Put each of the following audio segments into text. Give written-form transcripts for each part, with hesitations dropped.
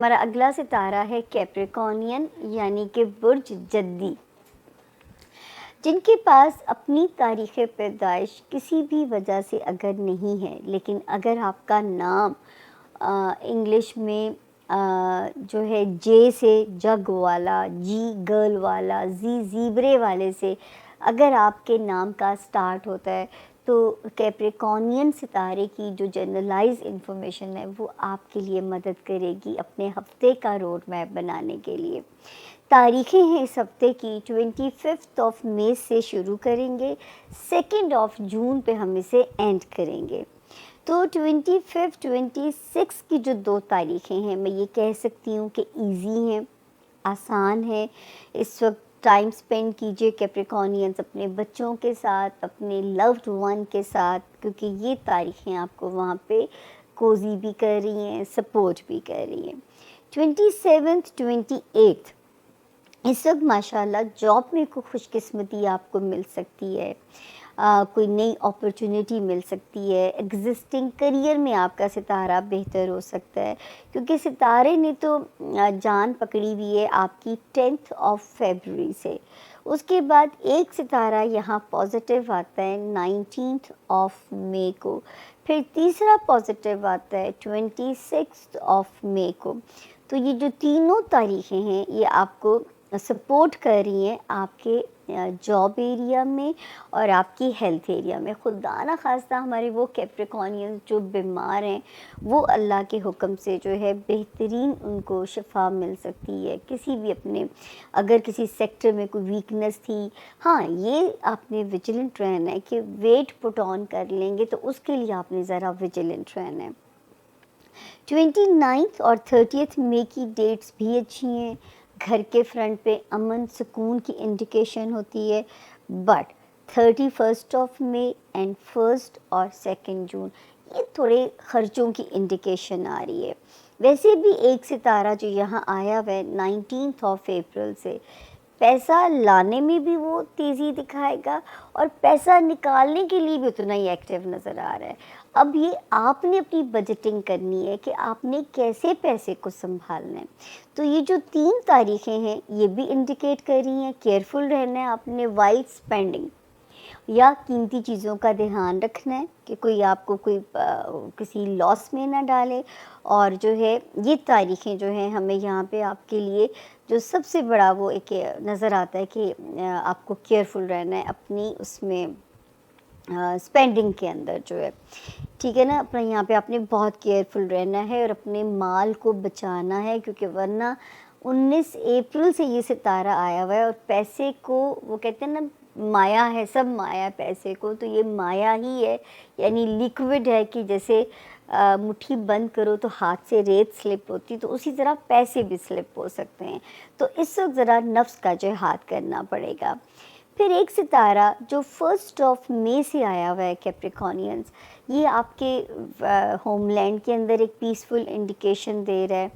ہمارا اگلا ستارہ ہے کیپریکونین یعنی کہ برج جدی، جن کے پاس اپنی تاریخ پیدائش کسی بھی وجہ سے اگر نہیں ہے، لیکن اگر آپ کا نام انگلش میں جو ہے جے سے جگ والا، جی گرل والا، زی زیبرے والے سے اگر آپ کے نام کا سٹارٹ ہوتا ہے تو کیپریکونین ستارے کی جو جنرلائز انفارمیشن ہے وہ آپ کے لیے مدد کرے گی اپنے ہفتے کا روڈ میپ بنانے کے لیے۔ تاریخیں ہیں اس ہفتے کی 25 مئی سے شروع کریں گے، 2 جون پہ ہم اسے اینڈ کریں گے۔ تو 25 26 کی جو 2 تاریخیں ہیں میں یہ کہہ سکتی ہوں کہ ایزی ہیں، آسان ہے۔ اس وقت ٹائم سپینڈ کیجئے کیپریکونینز اپنے بچوں کے ساتھ، اپنے لوڈ ون کے ساتھ، کیونکہ یہ تاریخیں آپ کو وہاں پہ کوزی بھی کر رہی ہیں، سپورٹ بھی کر رہی ہیں۔ 27 28 اس وقت ماشاءاللہ جاب میں کوئی خوش قسمتی آپ کو مل سکتی ہے، کوئی نئی اپرچونٹی مل سکتی ہے، ایگزسٹنگ کریئر میں آپ کا ستارہ بہتر ہو سکتا ہے، کیونکہ ستارے نے تو جان پکڑی ہوئی ہے آپ کی 10 فیبروری سے۔ اس کے بعد ایک ستارہ یہاں پازیٹیو آتا ہے 19 مئی کو، پھر تیسرا پازیٹیو آتا ہے 26 مئی کو۔ تو یہ جو تینوں تاریخیں ہیں یہ آپ کو سپورٹ کر رہی ہیں آپ کے جاب ایریا میں اور آپ کی ہیلتھ ایریا میں۔ خدا نہ خواستہ ہمارے وہ کیپریکونین جو بیمار ہیں وہ اللہ کے حکم سے جو ہے بہترین ان کو شفا مل سکتی ہے، کسی بھی اپنے اگر کسی سیکٹر میں کوئی ویکنس تھی۔ ہاں یہ آپ نے ویجیلنٹ رہنا ہے کہ ویٹ پٹ آن کر لیں گے تو اس کے لیے آپ نے ذرا ویجیلنٹ رہنا ہے۔ 29 اور 30 مئی کی ڈیٹس بھی اچھی ہیں، گھر کے فرنٹ پہ امن سکون کی انڈیکیشن ہوتی ہے، بٹ 31 مئی اینڈ 1 اور 2 جون یہ تھوڑے خرچوں کی انڈیکیشن آ رہی ہے۔ ویسے بھی ایک ستارہ جو یہاں آیا ہوا ہے 19 اپریل سے، پیسہ لانے میں بھی وہ تیزی دکھائے گا اور پیسہ نکالنے کے لیے بھی اتنا ہی ایکٹیو نظر آ رہا ہے۔ اب یہ آپ نے اپنی بجٹنگ کرنی ہے کہ آپ نے کیسے پیسے کو سنبھالنا ہے۔ تو یہ جو 3 تاریخیں ہیں یہ بھی انڈیکیٹ کر رہی ہیں کیئرفل رہنا ہے، آپ نے وائلڈ اسپینڈنگ یا قیمتی چیزوں کا دھیان رکھنا ہے کہ کوئی آپ کو کوئی کسی لاس میں نہ ڈالے۔ اور جو ہے یہ تاریخیں جو ہیں ہمیں یہاں پہ آپ کے لیے جو سب سے بڑا وہ ایک نظر آتا ہے کہ آپ کو کیئرفل رہنا ہے اپنی اس میں اسپینڈنگ کے اندر جو ہے، ٹھیک ہے نا، اپنا یہاں پہ آپ نے بہت کیئرفل رہنا ہے اور اپنے مال کو بچانا ہے، کیونکہ ورنہ 19 اپریل سے یہ ستارہ آیا ہوا ہے اور پیسے کو وہ کہتے ہیں نا مایا ہے، سب مایا پیسے کو، تو یہ مایا ہی ہے، یعنی لیکوڈ ہے کہ جیسے مٹھی بند کرو تو ہاتھ سے ریت سلپ ہوتی، تو اسی طرح پیسے بھی سلپ ہو سکتے ہیں۔ تو اس وقت ذرا نفس کا جہاد کرنا پڑے گا۔ پھر ایک ستارہ جو 1 مئی سے آیا ہوا ہے کیپریکونینز، یہ آپ کے ہوم لینڈ کے اندر ایک پیسفل انڈیکیشن دے رہا ہے،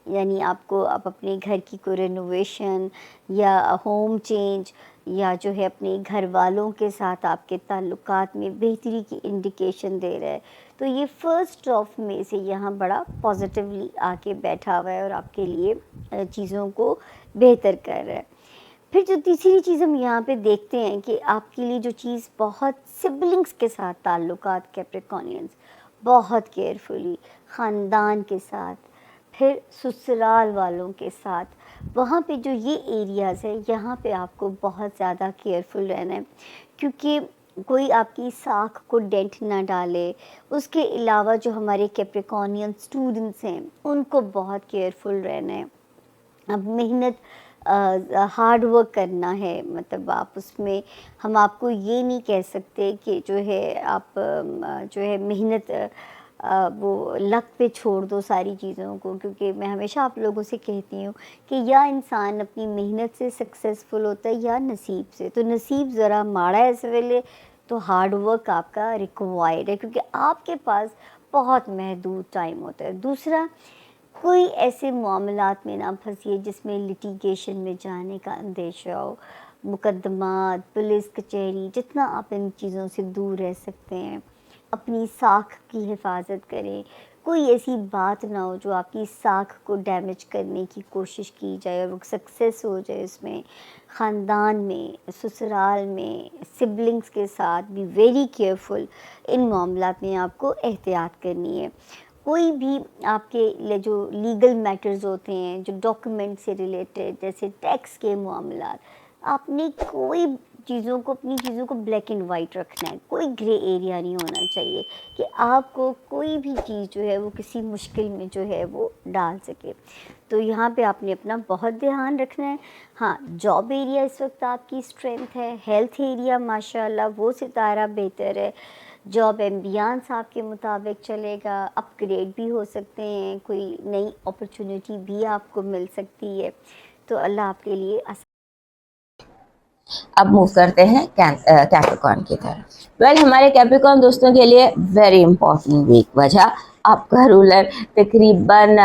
یعنی آپ اپنے گھر کی کوئی رینوویشن یا ہوم چینج یا جو ہے اپنے گھر والوں کے ساتھ آپ کے تعلقات میں بہتری کی انڈیکیشن دے رہا ہے۔ تو یہ 1 مئی سے یہاں بڑا پازیٹیولی آ کے بیٹھا ہوا ہے اور آپ کے لیے چیزوں کو بہتر کر رہا ہے۔ پھر جو تیسری چیز ہم یہاں پہ دیکھتے ہیں کہ آپ کے لیے جو چیز بہت سبلنگس کے ساتھ تعلقات کیپریکونینز، بہت کیئرفلی خاندان کے ساتھ، پھر سسرال والوں کے ساتھ، وہاں پہ جو یہ ایریاز ہے یہاں پہ آپ کو بہت زیادہ کیئرفل رہنا ہے، کیونکہ کوئی آپ کی ساکھ کو ڈینٹ نہ ڈالے۔ اس کے علاوہ جو ہمارے کیپریکونین اسٹوڈنٹس ہیں ان کو بہت کیئرفل رہنا ہے۔ اب محنت ہارڈ ورک کرنا ہے، مطلب آپ اس میں ہم آپ کو یہ نہیں کہہ سکتے کہ جو ہے آپ جو ہے محنت وہ لک پہ چھوڑ دو ساری چیزوں کو، کیونکہ میں ہمیشہ آپ لوگوں سے کہتی ہوں کہ یا انسان اپنی محنت سے سکسیزفل ہوتا ہے یا نصیب سے، تو نصیب ذرا ماڑا ہے اس ویلے، تو ہارڈ ورک آپ کا ریکوائرڈ ہے، کیونکہ آپ کے پاس بہت محدود ٹائم ہوتا ہے۔ دوسرا، کوئی ایسے معاملات میں نہ پھنسیے جس میں لٹیگیشن میں جانے کا اندیشہ ہو، مقدمات، پولیس کچہری، جتنا آپ ان چیزوں سے دور رہ سکتے ہیں۔ اپنی ساکھ کی حفاظت کریں، کوئی ایسی بات نہ ہو جو آپ کی ساکھ کو ڈیمیج کرنے کی کوشش کی جائے اور وہ سکسیس ہو جائے اس میں. خاندان میں, سسرال میں, سبلنگس کے ساتھ بھی ویری کیئرفل. ان معاملات میں آپ کو احتیاط کرنی ہے. کوئی بھی آپ کے جو لیگل میٹرز ہوتے ہیں, جو ڈاکیومنٹ سے ریلیٹڈ, جیسے ٹیکس کے معاملات, آپ نے کوئی اپنی چیزوں کو بلیک اینڈ وائٹ رکھنا ہے. کوئی گرے ایریا نہیں ہونا چاہیے کہ آپ کو کوئی بھی چیز جو ہے وہ کسی مشکل میں جو ہے وہ ڈال سکے. تو یہاں پہ آپ نے اپنا بہت دھیان رکھنا ہے. ہاں, جاب ایریا اس وقت آپ کی اسٹرینتھ ہے. ہیلتھ ایریا ماشاء اللہ وہ ستارہ بہتر ہے. جاب ایمبیانس آپ کے مطابق چلے گا. اپ گریڈ بھی ہو سکتے ہیں, کوئی نئی اپرچونٹی بھی آپ کو مل سکتی ہے. تو اللہ آپ کے لیے اب موو کرتے ہیں کیپریکارن کی طرف. ہمارے کیپریکارن دوستوں کے لیے ویری امپورٹنٹ ویک. وجہ آپ کا رولر تقریباً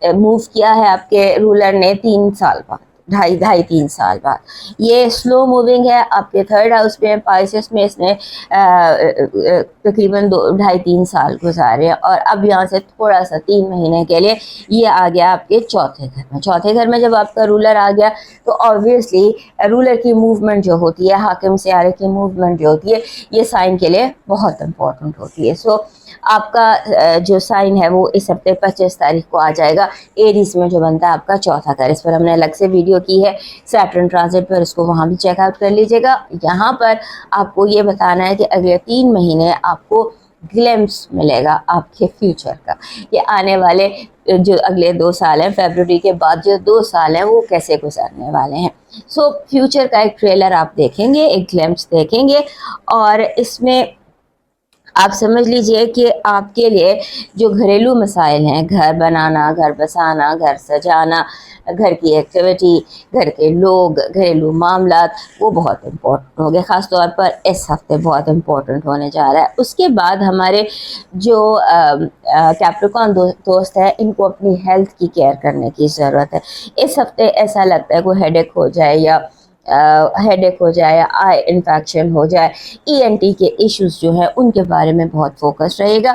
موو کیا ہے آپ کے رولر نے 3 سال بعد, 2.5-3 سال بعد. یہ سلو موونگ ہے آپ کے 3rd ہاؤس میں, پائسس میں اس نے تقریباً 2.5-3 سال گزارے, اور اب یہاں سے تھوڑا سا 3 مہینے کے لیے یہ آ گیا آپ کے 4تھے گھر میں. 4تھے گھر میں جب آپ کا رولر آ گیا تو آبویسلی رولر کی موومنٹ جو ہوتی ہے, حاکم سیارے کی موومنٹ جو ہوتی ہے, یہ سائن کے لیے بہت امپورٹنٹ ہوتی ہے. سو آپ کا جو سائن ہے وہ اس ہفتے 25 تاریخ کو آ جائے گا ایریز میں, جو بنتا ہے آپ کا 4تھا گھر. اس پر ہم نے الگ سے ویڈیو کی ہے سیٹرن ٹرانزٹ پر, اس کو وہاں بھی چیک آؤٹ کر لیجیے گا. یہاں پر آپ کو یہ بتانا ہے کہ اگلے 3 مہینے آپ کو گلمپس ملے گا آپ کے فیوچر کا. یہ آنے والے جو اگلے 2 سال ہیں, فیبروری کے بعد جو 2 سال ہیں وہ کیسے گزرنے والے ہیں. سو فیوچر کا ایک ٹریلر آپ دیکھیں گے, ایک گلمپس دیکھیں گے, اور اس میں آپ سمجھ لیجئے کہ آپ کے لیے جو گھریلو مسائل ہیں, گھر بنانا, گھر بسانا, گھر سجانا, گھر کی ایکٹیویٹی, گھر کے لوگ, گھریلو معاملات, وہ بہت امپورٹنٹ ہو گئے. خاص طور پر اس ہفتے بہت امپورٹنٹ ہونے جا رہا ہے. اس کے بعد ہمارے جو کیپریکارن دوست ہیں, ان کو اپنی ہیلتھ کی کیئر کرنے کی ضرورت ہے. اس ہفتے ایسا لگتا ہے کوئی ہیڈیک ہو جائے یا آئی انفیکشن ہو جائے, ENT کے ایشوز جو ہیں ان کے بارے میں بہت فوکس رہے گا.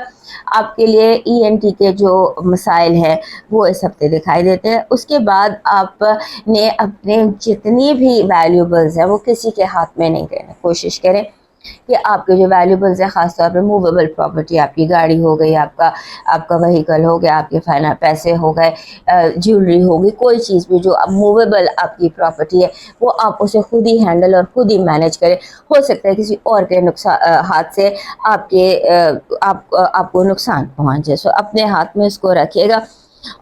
آپ کے لیے ENT کے جو مسائل ہیں وہ اس ہفتے دکھائی دیتے ہیں. اس کے بعد آپ نے اپنے جتنی بھی ویلیوبلز ہیں وہ کسی کے ہاتھ میں نہیں دینا. کوشش کریں کہ آپ کے جو ویلیوبلز ہیں, خاص طور پہ موویبل پراپرٹی, آپ کی گاڑی ہو گئی, آپ کا وہیکل ہو گیا, آپ کے پیسے ہو گئے, جیولری ہوگی, کوئی چیز بھی جو موویبل آپ کی پراپرٹی ہے وہ آپ اسے خود ہی ہینڈل اور خود ہی مینیج کریں. ہو سکتا ہے کسی اور کے ہاتھ سے آپ کو نقصان پہنچے. سو اپنے ہاتھ میں اس کو رکھیے گا.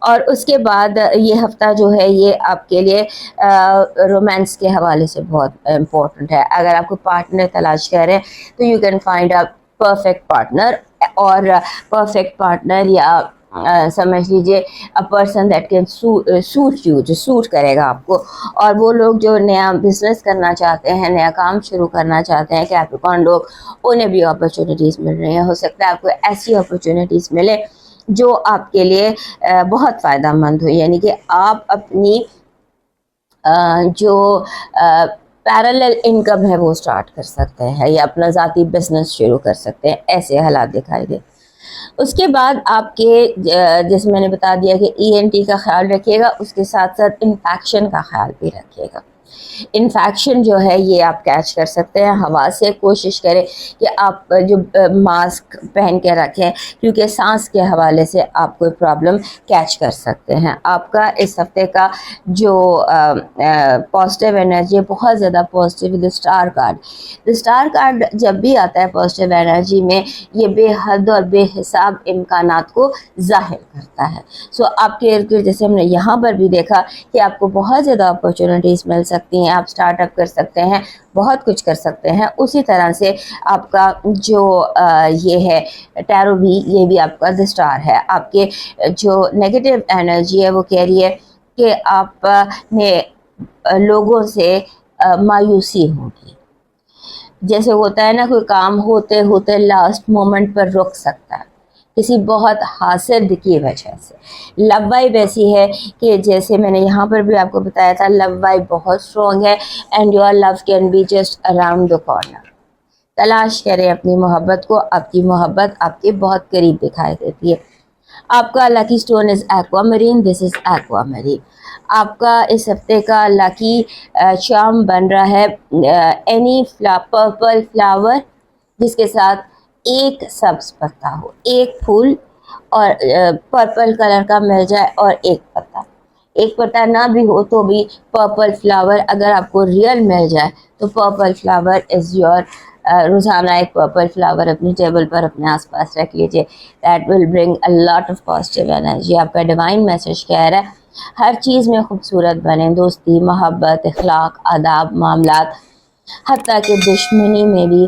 اور اس کے بعد یہ ہفتہ جو ہے یہ آپ کے لیے رومانس کے حوالے سے بہت امپورٹنٹ ہے. اگر آپ کو پارٹنر تلاش کر رہے ہیں تو you can find a perfect partner, اور پرفیکٹ پارٹنر یا سمجھ لیجئے person that can suit you, جو سوٹ کرے گا آپ کو. اور وہ لوگ جو نیا بزنس کرنا چاہتے ہیں, نیا کام شروع کرنا چاہتے ہیں, کیپریکارن لوگ, انہیں بھی اپرچونیٹیز مل رہی ہیں. ہو سکتا ہے آپ کو ایسی اپرچونیٹیز ملے جو آپ کے لیے بہت فائدہ مند ہو. یعنی کہ آپ اپنی جو پیرالل انکم ہے وہ سٹارٹ کر سکتے ہیں, یا اپنا ذاتی بزنس شروع کر سکتے ہیں. ایسے حالات دکھائی دے. اس کے بعد آپ کے جیسے میں نے بتا دیا کہ ENT کا خیال رکھیے گا, اس کے ساتھ ساتھ انفیکشن کا خیال بھی رکھیے گا. انفیکشن جو ہے یہ آپ کیچ کر سکتے ہیں ہوا سے. کوشش کریں کہ آپ جو ماسک پہن کے رکھیں, کیونکہ سانس کے حوالے سے آپ کوئی پرابلم کیچ کر سکتے ہیں. آپ کا اس ہفتے کا جو پازیٹیو انرجی ہے بہت زیادہ پازیٹیو. اسٹار کارڈ جب بھی آتا ہے پازیٹیو انرجی میں, یہ بے حد اور بے حساب امکانات کو ظاہر کرتا ہے. سو آپ کے ارد گرد, جیسے ہم نے یہاں پر بھی دیکھا کہ آپ کو بہت زیادہ اپرچونیٹیز مل سکتی ہیں, آپ سٹارٹ اپ کر سکتے ہیں, بہت کچھ کر سکتے ہیں. اسی طرح سے آپ کا جو یہ ہے ٹیرو بھی, یہ بھی آپ کا اسٹار ہے. آپ کے جو نیگیٹو انرجی ہے وہ کہہ رہی ہے کہ آپ نے لوگوں سے مایوسی ہوگی. جیسے ہوتا ہے نا, کوئی کام ہوتے ہوتے لاسٹ مومنٹ پر رک سکتا ہے کسی بہت حاسد کی وجہ سے. لو وائب ایسی ہے کہ جیسے میں نے یہاں پر بھی آپ کو بتایا تھا, لو وائب بہت اسٹرانگ ہے, and your love can be just around the corner. تلاش کریں اپنی محبت کو. آپ کی محبت آپ کے بہت قریب دکھائی دیتی ہے. آپ کا لکی اسٹون از ایکوامرین. دس از ایکوامرین. آپ کا اس ہفتے کا لکی چارم بن رہا ہے اینی پرپل فلاور جس کے ساتھ ایک سبز پتا ہو, ایک پھول اور پرپل کلر کا مل جائے اور ایک پتا. ایک پتا نہ بھی ہو تو بھی پرپل فلاور اگر آپ کو ریئل مل جائے تو پرپل فلاور از یور. روزانہ ایک پرپل فلاور اپنی ٹیبل پر اپنے آس پاس رکھ لیجیے. That will bring a lot of positive energy. آپ کا ڈیوائن میسج کہہ رہا ہے ہر چیز میں خوبصورت بنے, دوستی, محبت, اخلاق, آداب, معاملات, حتیٰ کہ دشمنی میں بھی